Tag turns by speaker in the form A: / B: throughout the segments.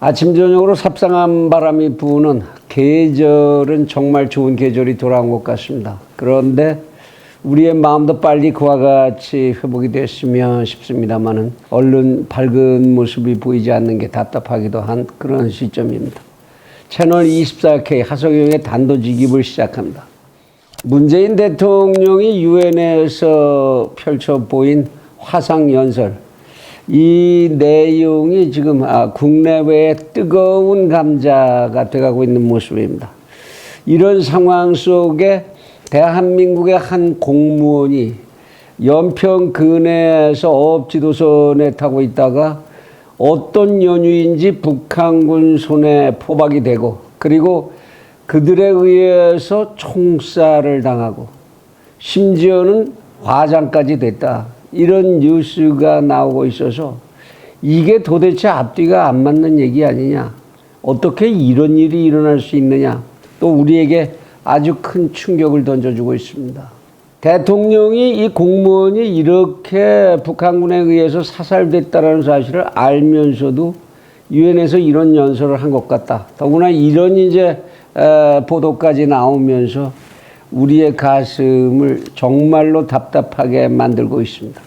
A: 아침 저녁으로 삽상한 바람이 부는 계절은 정말 좋은 계절이 돌아온 것 같습니다. 그런데 우리의 마음도 빨리 그와 같이 회복이 됐으면 싶습니다만은 얼른 밝은 모습이 보이지 않는 게 답답하기도 한 그런 시점입니다. 채널 24K 하성영의 단도직입을 시작합니다. 문재인 대통령이 유엔에서 펼쳐 보인 화상연설, 이 내용이 지금 국내외의 뜨거운 감자가 돼가고 있는 모습입니다. 이런 상황 속에 대한민국의 한 공무원이 연평 근해에서 어업지도선에 타고 있다가 어떤 연유인지 북한군 손에 포박이 되고, 그리고 그들에 의해서 총살을 당하고 심지어는 화장까지 됐다, 이런 뉴스가 나오고 있어서 이게 도대체 앞뒤가 안 맞는 얘기 아니냐, 어떻게 이런 일이 일어날 수 있느냐, 또 우리에게 아주 큰 충격을 던져주고 있습니다. 대통령이 이 공무원이 이렇게 북한군에 의해서 사살됐다는 사실을 알면서도 유엔에서 이런 연설을 한 것 같다. 더구나 이런 이제 보도까지 나오면서 우리의 가슴을 정말로 답답하게 만들고 있습니다.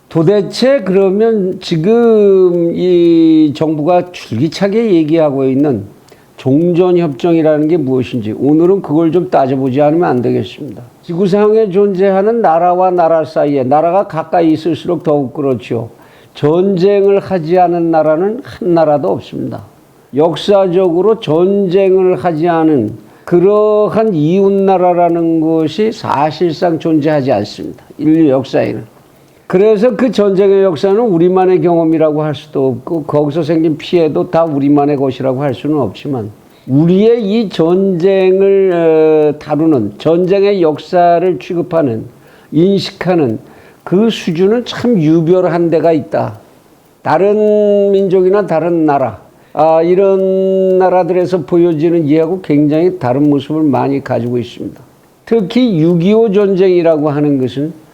A: 도대체 그러면 지금 이 정부가 줄기차게 얘기하고 있는 종전협정이라는 게 무엇인지 오늘은 그걸 좀 따져보지 않으면 안 되겠습니다. 지구상에 존재하는 나라와 나라 사이에, 나라가 가까이 있을수록 더욱 그렇죠. 전쟁을 하지 않은 나라는 한 나라도 없습니다. 역사적으로 전쟁을 하지 않은 그러한 이웃나라라는 것이 사실상 존재하지 않습니다. 인류 역사에는. 그래서 그 전쟁의 역사는 우리만의 경험이라고 할 수도 없고, 거기서 생긴 피해도 다 우리만의 것이라고 할 수는 없지만, 우리의 이 전쟁을 다루는, 전쟁의 역사를 취급하는, 인식하는 그 수준은 참 유별한 데가 있다. 다른 민족이나 다른 나라, 이런 나라들에서 보여지는 이하고 굉장히 다른 모습을 많이 가지고 있습니다. 특히 6.25 전쟁이라고 하는 것은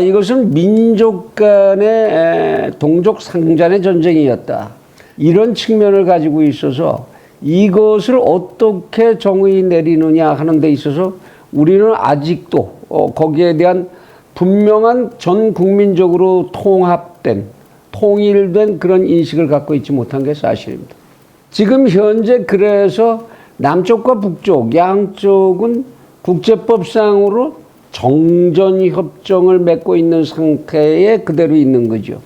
A: 이것은 민족 간의 동족 상잔의 전쟁이었다, 이런 측면을 가지고 있어서 이것을 어떻게 정의 내리느냐 하는 데 있어서 우리는 아직도 거기에 대한 분명한 전 국민적으로 통합된, 통일된 그런 인식을 갖고 있지 못한 게 사실입니다. 지금 현재 그래서 남쪽과 북쪽 양쪽은 국제법상으로 정전협정을 맺고 있는 상태에 그대로 있는 거죠.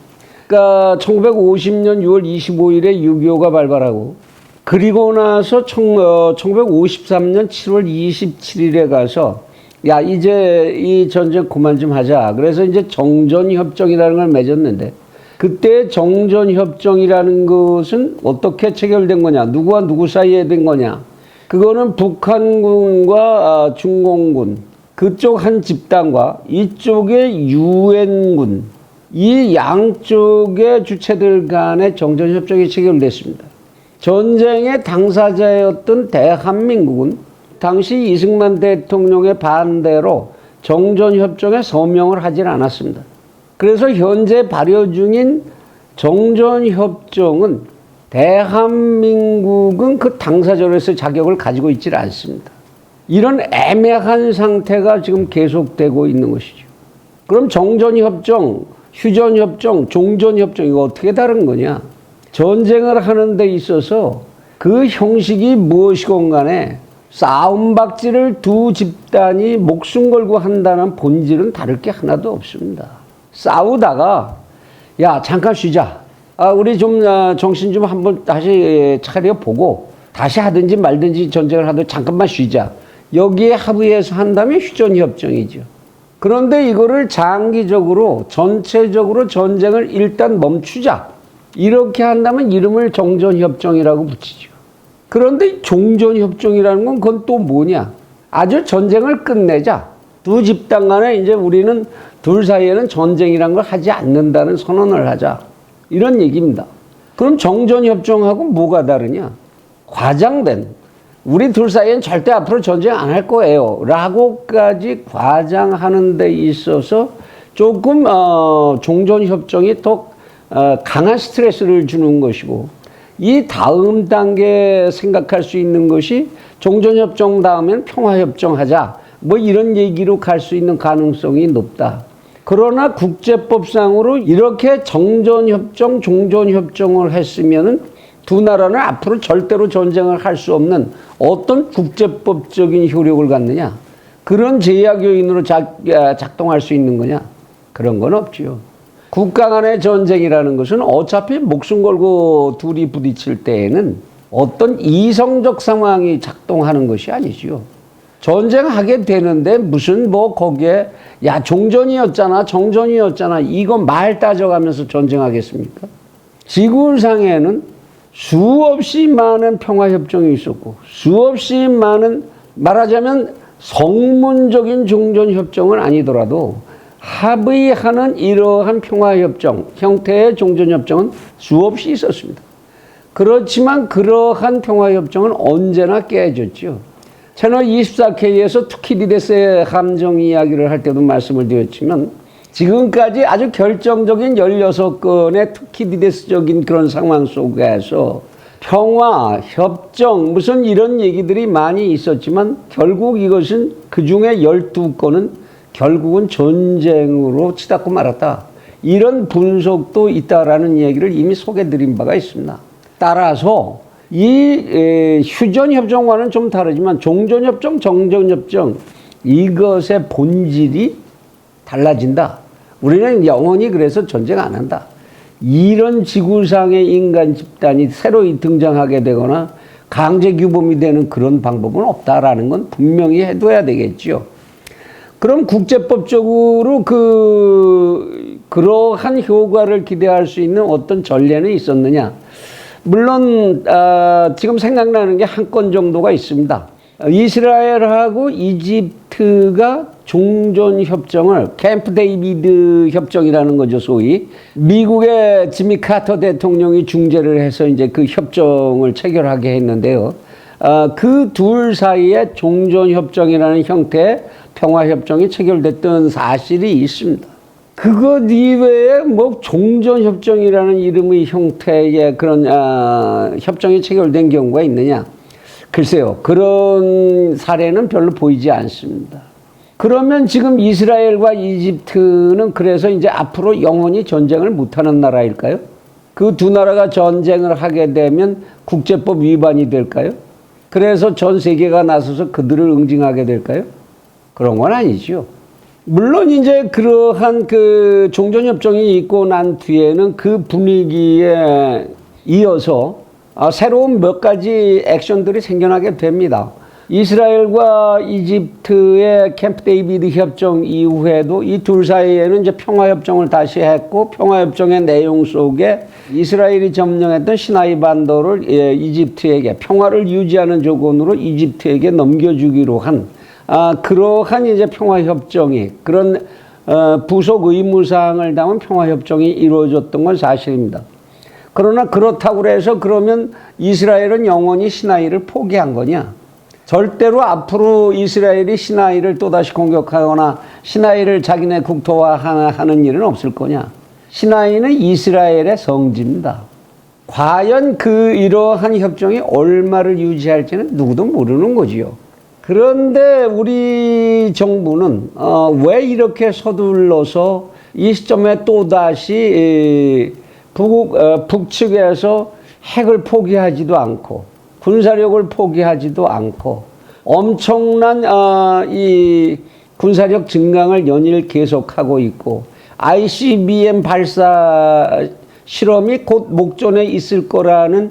A: 그러니까 1950년 6월 25일에 6.25가 발발하고, 그리고 나서 1953년 7월 27일에 가서 야, 이제 이 전쟁 그만 좀 하자. 그래서 이제 정전협정이라는 걸 맺었는데, 그때 정전협정이라는 것은 어떻게 체결된 거냐, 누구와 누구 사이에 된 거냐, 그거는 북한군과 중공군, 그쪽 한 집단과 이쪽의 유엔군, 이 양쪽의 주체들 간의 정전협정이 체결됐습니다. 전쟁의 당사자였던 대한민국은 당시 이승만 대통령의 반대로 정전협정에 서명을 하질 않았습니다. 그래서 현재 발효 중인 정전협정은 대한민국은 그 당사자로서의 자격을 가지고 있지 않습니다. 이런 애매한 상태가 지금 계속되고 있는 것이죠. 그럼 정전협정, 휴전협정, 종전협정, 이거 어떻게 다른 거냐? 전쟁을 하는 데 있어서 그 형식이 무엇이건 간에 싸움박질을 두 집단이 목숨 걸고 한다는 본질은 다를 게 하나도 없습니다. 싸우다가 야, 잠깐 쉬자, 우리 좀 정신 좀 한번 다시 차려보고 다시 하든지 말든지 전쟁을 하든지 잠깐만 쉬자, 여기에 합의해서 한다면 휴전협정이죠. 그런데 이거를 장기적으로 전체적으로 전쟁을 일단 멈추자, 이렇게 한다면 이름을 정전협정이라고 붙이죠. 그런데 종전협정이라는 건 그건 또 뭐냐, 아주 전쟁을 끝내자, 두 집단 간에 이제 우리는 둘 사이에는 전쟁이란 걸 하지 않는다는 선언을 하자, 이런 얘기입니다. 그럼 정전협정하고 뭐가 다르냐? 과장된, 우리 둘 사이엔 절대 앞으로 전쟁 안 할 거예요 라고까지 과장하는 데 있어서 조금 종전협정이 더 강한 스트레스를 주는 것이고, 이 다음 단계 생각할 수 있는 것이 종전협정 다음엔 평화협정하자. 뭐 이런 얘기로 갈 수 있는 가능성이 높다. 그러나 국제법상으로 이렇게 정전협정, 종전협정을 했으면은 두 나라는 앞으로 절대로 전쟁을 할 수 없는 어떤 국제법적인 효력을 갖느냐? 그런 제약 요인으로 작동할 수 있는 거냐? 그런 건 없지요. 국가 간의 전쟁이라는 것은 어차피 목숨 걸고 둘이 부딪힐 때에는 어떤 이성적 상황이 작동하는 것이 아니지요. 전쟁하게 되는데 무슨 뭐 거기에 야 종전이었잖아 정전이었잖아 이거 말 따져가면서 전쟁하겠습니까? 지구상에는 수없이 많은 평화협정이 있었고 수없이 많은 말하자면 성문적인 종전협정은 아니더라도 합의하는 이러한 평화협정 형태의 종전협정은 수없이 있었습니다. 그렇지만 그러한 평화협정은 언제나 깨졌죠. 채널 24K에서 투키디데스의 함정 이야기를 할 때도 말씀을 드렸지만 지금까지 아주 결정적인 16건의 투키디데스적인 그런 상황 속에서 평화, 협정 무슨 이런 얘기들이 많이 있었지만 결국 이것은 그중에 12건은 결국은 전쟁으로 치닫고 말았다. 이런 분석도 있다라는 얘기를 이미 소개드린 바가 있습니다. 따라서 이 휴전협정과는 좀 다르지만 종전협정, 정전협정 이것의 본질이 달라진다. 우리는 영원히 그래서 전쟁 안 한다. 이런 지구상의 인간 집단이 새로 등장하게 되거나 강제 규범이 되는 그런 방법은 없다라는 건 분명히 해둬야 되겠죠. 그럼 국제법적으로 그러한 효과를 기대할 수 있는 어떤 전례는 있었느냐? 물론 지금 생각나는 게 한 건 정도가 있습니다. 이스라엘하고 이집트가 종전협정을 캠프 데이비드 협정이라는 거죠, 소위. 미국의 지미 카터 대통령이 중재를 해서 이제 그 협정을 체결하게 했는데요. 그 둘 사이에 종전협정이라는 형태의 평화협정이 체결됐던 사실이 있습니다. 그것 이외에 뭐 종전협정이라는 이름의 형태의 그런 협정이 체결된 경우가 있느냐? 글쎄요. 그런 사례는 별로 보이지 않습니다. 그러면 지금 이스라엘과 이집트는 그래서 이제 앞으로 영원히 전쟁을 못하는 나라일까요? 그 두 나라가 전쟁을 하게 되면 국제법 위반이 될까요? 그래서 전 세계가 나서서 그들을 응징하게 될까요? 그런 건 아니죠. 물론 이제 그러한 그 종전협정이 있고 난 뒤에는 그 분위기에 이어서 새로운 몇 가지 액션들이 생겨나게 됩니다. 이스라엘과 이집트의 캠프 데이비드 협정 이후에도 이 둘 사이에는 이제 평화협정을 다시 했고 평화협정의 내용 속에 이스라엘이 점령했던 시나이 반도를 이집트에게 평화를 유지하는 조건으로 이집트에게 넘겨주기로 한 그러한 이제 평화협정이 그런 부속 의무사항을 담은 평화협정이 이루어졌던 건 사실입니다. 그러나 그렇다고 해서 그러면 이스라엘은 영원히 시나이를 포기한 거냐? 절대로 앞으로 이스라엘이 시나이를 또다시 공격하거나 시나이를 자기네 국토화하는 일은 없을 거냐? 시나이는 이스라엘의 성지입니다. 과연 이러한 협정이 얼마를 유지할지는 누구도 모르는 거지요. 그런데 우리 정부는 왜 이렇게 서둘러서 이 시점에 또다시 북측에서 핵을 포기하지도 않고 군사력을 포기하지도 않고 엄청난 이 군사력 증강을 연일 계속하고 있고 ICBM 발사 실험이 곧 목전에 있을 거라는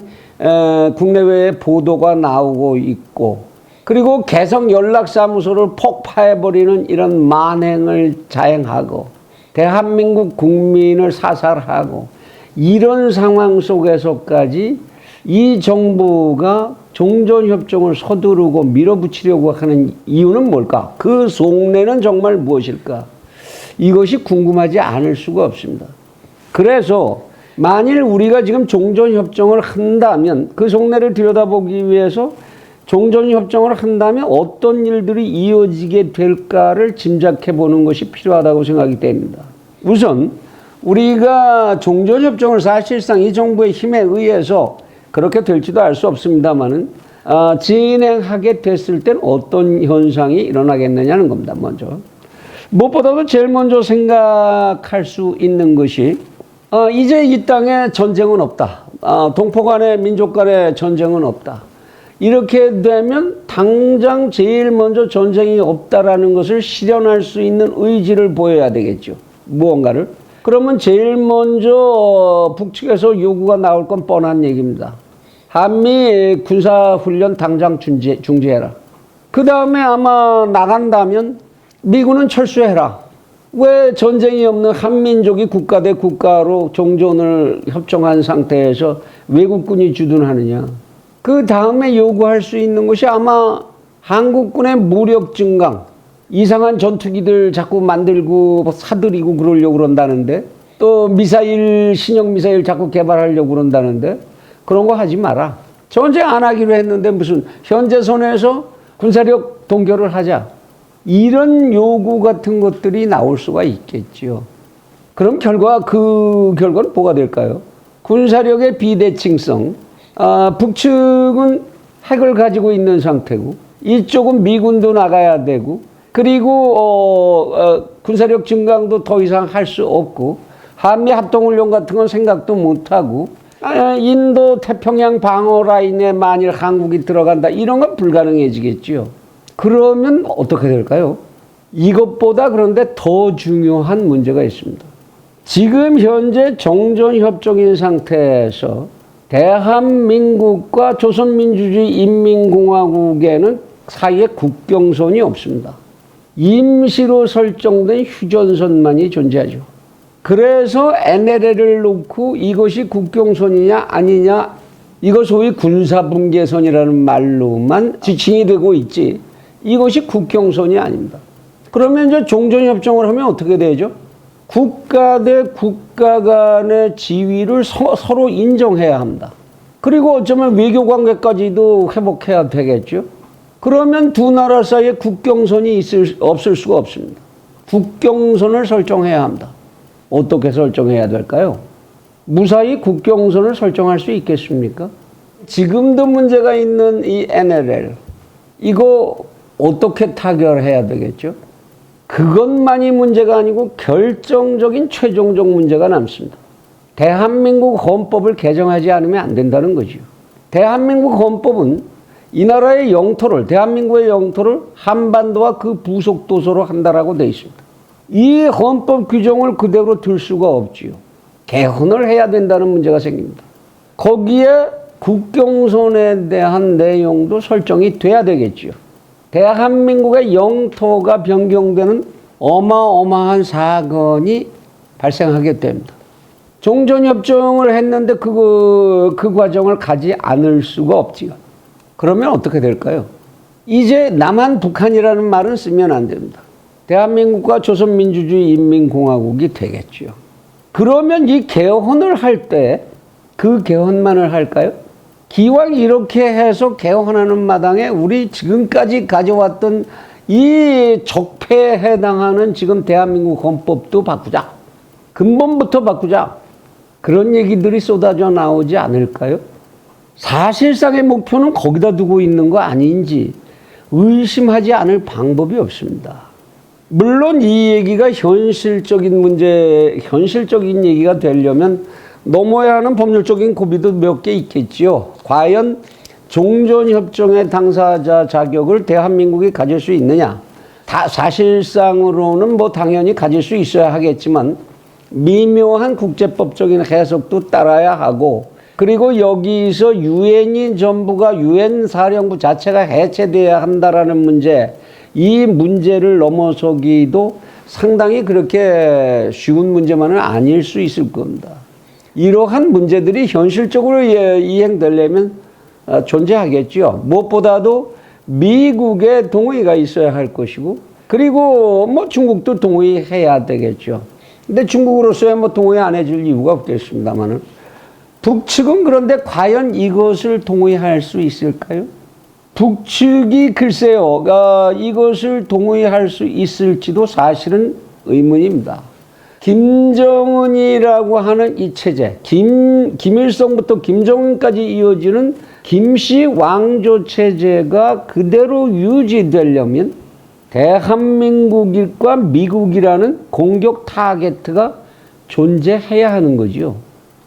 A: 국내외의 보도가 나오고 있고 그리고 개성 연락사무소를 폭파해버리는 이런 만행을 자행하고 대한민국 국민을 사살하고 이런 상황 속에서까지 이 정부가 종전협정을 서두르고 밀어붙이려고 하는 이유는 뭘까? 그 속내는 정말 무엇일까? 이것이 궁금하지 않을 수가 없습니다. 그래서 만일 우리가 지금 종전협정을 한다면 그 속내를 들여다보기 위해서 종전협정을 한다면 어떤 일들이 이어지게 될까를 짐작해 보는 것이 필요하다고 생각이 됩니다. 우선 우리가 종전협정을 사실상 이 정부의 힘에 의해서 그렇게 될지도 알 수 없습니다만은 진행하게 됐을 땐 어떤 현상이 일어나겠느냐는 겁니다. 먼저 무엇보다도 제일 먼저 생각할 수 있는 것이 이제 이 땅에 전쟁은 없다. 동포 간의 민족 간의 전쟁은 없다. 이렇게 되면 당장 제일 먼저 전쟁이 없다라는 것을 실현할 수 있는 의지를 보여야 되겠죠. 무언가를. 그러면 제일 먼저 북측에서 요구가 나올 건 뻔한 얘기입니다. 한미 군사훈련 당장 중지해라. 그 다음에 아마 나간다면 미군은 철수해라. 왜 전쟁이 없는 한민족이 국가 대 국가로 종전을 협정한 상태에서 외국군이 주둔하느냐. 그 다음에 요구할 수 있는 것이 아마 한국군의 무력 증강, 이상한 전투기들 자꾸 만들고 사들이고 그러려고 그런다는데, 또 신형 미사일 자꾸 개발하려고 그런다는데, 그런 거 하지 마라. 전쟁 안 하기로 했는데 무슨 현재 선에서 군사력 동결을 하자. 이런 요구 같은 것들이 나올 수가 있겠죠. 그럼 그 결과는 뭐가 될까요? 군사력의 비대칭성. 북측은 핵을 가지고 있는 상태고, 이쪽은 미군도 나가야 되고, 그리고 군사력 증강도 더 이상 할 수 없고, 한미 합동훈련 같은 건 생각도 못하고, 인도 태평양 방어 라인에 만일 한국이 들어간다, 이런 건 불가능해지겠죠. 그러면 어떻게 될까요? 이것보다 그런데 더 중요한 문제가 있습니다. 지금 현재 정전협정인 상태에서 대한민국과 조선민주주의 인민공화국에는 사이에 국경선이 없습니다. 임시로 설정된 휴전선만이 존재하죠. 그래서 NLL을 놓고 이것이 국경선이냐 아니냐, 이거 소위 군사분계선이라는 말로만 지칭이 되고 있지, 이것이 국경선이 아닙니다. 그러면 이제 종전협정을 하면 어떻게 되죠? 국가 대 국가 간의 지위를 서로 인정해야 합니다. 그리고 어쩌면 외교관계까지도 회복해야 되겠죠. 그러면 두 나라 사이에 국경선이 없을 수가 없습니다. 국경선을 설정해야 합니다. 어떻게 설정해야 될까요? 무사히 국경선을 설정할 수 있겠습니까? 지금도 문제가 있는 이 NLL, 이거 어떻게 타결해야 되겠죠? 그것만이 문제가 아니고 결정적인 최종적 문제가 남습니다. 대한민국 헌법을 개정하지 않으면 안 된다는 거죠. 대한민국 헌법은 이 나라의 영토를, 대한민국의 영토를 한반도와 그 부속 도서로 한다라고 되어 있습니다. 이 헌법 규정을 그대로 들 수가 없지요. 개헌을 해야 된다는 문제가 생깁니다. 거기에 국경선에 대한 내용도 설정이 돼야 되겠지요. 대한민국의 영토가 변경되는 어마어마한 사건이 발생하게 됩니다. 종전협정을 했는데 그 과정을 가지 않을 수가 없지요. 그러면 어떻게 될까요? 이제 남한 북한이라는 말은 쓰면 안 됩니다. 대한민국과 조선민주주의 인민공화국이 되겠죠. 그러면 이 개헌을 할 때 그 개헌만을 할까요? 기왕 이렇게 해서 개헌하는 마당에 우리 지금까지 가져왔던 이 적폐에 해당하는 지금 대한민국 헌법도 바꾸자. 근본부터 바꾸자. 그런 얘기들이 쏟아져 나오지 않을까요? 사실상의 목표는 거기다 두고 있는 거 아닌지 의심하지 않을 방법이 없습니다. 물론 이 얘기가 현실적인 얘기가 되려면 넘어야 하는 법률적인 고비도 몇 개 있겠지요. 과연 종전협정의 당사자 자격을 대한민국이 가질 수 있느냐? 사실상으로는 당연히 가질 수 있어야 하겠지만 미묘한 국제법적인 해석도 따라야 하고, 그리고 여기서 유엔인 전부가 유엔 사령부 자체가 해체돼야 한다라는 문제, 이 문제를 넘어서기도 상당히 그렇게 쉬운 문제만은 아닐 수 있을 겁니다. 이러한 문제들이 현실적으로 이행되려면 존재하겠죠. 무엇보다도 미국의 동의가 있어야 할 것이고, 그리고 중국도 동의해야 되겠죠. 근데 중국으로서야 동의 안 해줄 이유가 없겠습니다만은, 북측은 그런데 과연 이것을 동의할 수 있을까요? 북측이 글쎄요, 이것을 동의할 수 있을지도 사실은 의문입니다. 김정은이라고 하는 이 체제, 김일성부터 김정은까지 이어지는 김씨 왕조 체제가 그대로 유지되려면 대한민국과 미국이라는 공격 타겟가 존재해야 하는 거지요.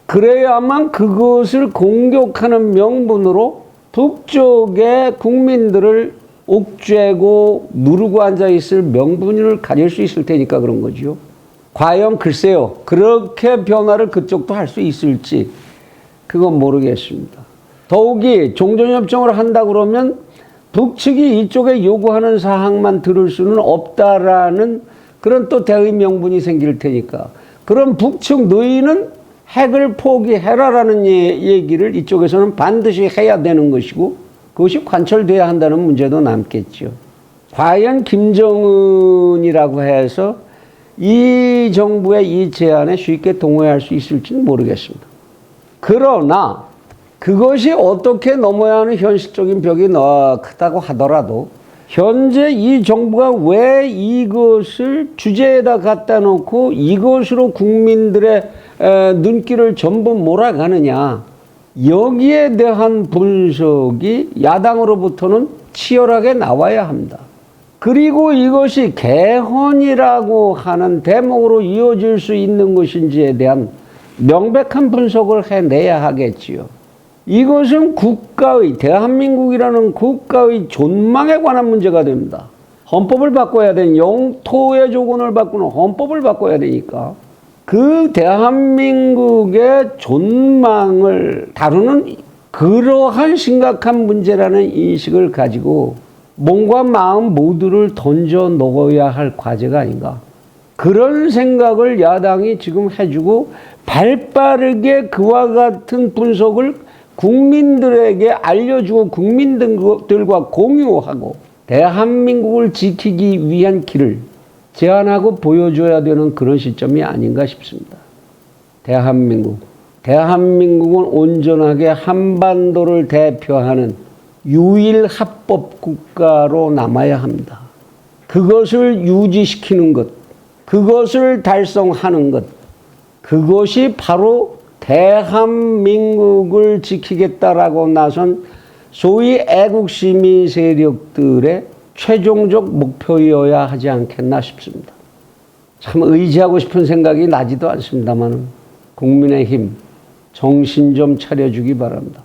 A: 그래야만 그것을 공격하는 명분으로 북쪽의 국민들을 옥죄고 누르고 앉아있을 명분을 가질 수 있을 테니까 그런 거지요. 과연 글쎄요, 그렇게 변화를 그쪽도 할 수 있을지 그건 모르겠습니다. 더욱이 종전협정을 한다 그러면 북측이 이쪽에 요구하는 사항만 들을 수는 없다라는 그런 또 대의 명분이 생길 테니까, 그럼 북측 너희는 핵을 포기해라라는 얘기를 이쪽에서는 반드시 해야 되는 것이고, 그것이 관철돼야 한다는 문제도 남겠죠. 과연 김정은이라고 해서 이 정부의 이 제안에 쉽게 동의할 수 있을지는 모르겠습니다. 그러나 그것이 어떻게 넘어야 하는 현실적인 벽이 크다고 하더라도 현재 이 정부가 왜 이것을 주제에다 갖다 놓고 이것으로 국민들의 눈길을 전부 몰아가느냐, 여기에 대한 분석이 야당으로부터는 치열하게 나와야 합니다. 그리고 이것이 개헌이라고 하는 대목으로 이어질 수 있는 것인지에 대한 명백한 분석을 해내야 하겠지요. 이것은 국가의, 대한민국이라는 국가의 존망에 관한 문제가 됩니다. 헌법을 바꿔야 되는, 영토의 조건을 바꾸는 헌법을 바꿔야 되니까 그 대한민국의 존망을 다루는 그러한 심각한 문제라는 인식을 가지고 몸과 마음 모두를 던져 넣어야 할 과제가 아닌가. 그런 생각을 야당이 지금 해주고 발빠르게 그와 같은 분석을 국민들에게 알려주고 국민들과 공유하고 대한민국을 지키기 위한 길을 제안하고 보여줘야 되는 그런 시점이 아닌가 싶습니다. 대한민국은 온전하게 한반도를 대표하는 유일 합법 국가로 남아야 합니다. 그것을 유지시키는 것, 그것을 달성하는 것, 그것이 바로 대한민국을 지키겠다라고 나선 소위 애국시민 세력들의 최종적 목표여야 하지 않겠나 싶습니다. 참 의지하고 싶은 생각이 나지도 않습니다만 국민의힘 정신 좀 차려주기 바랍니다.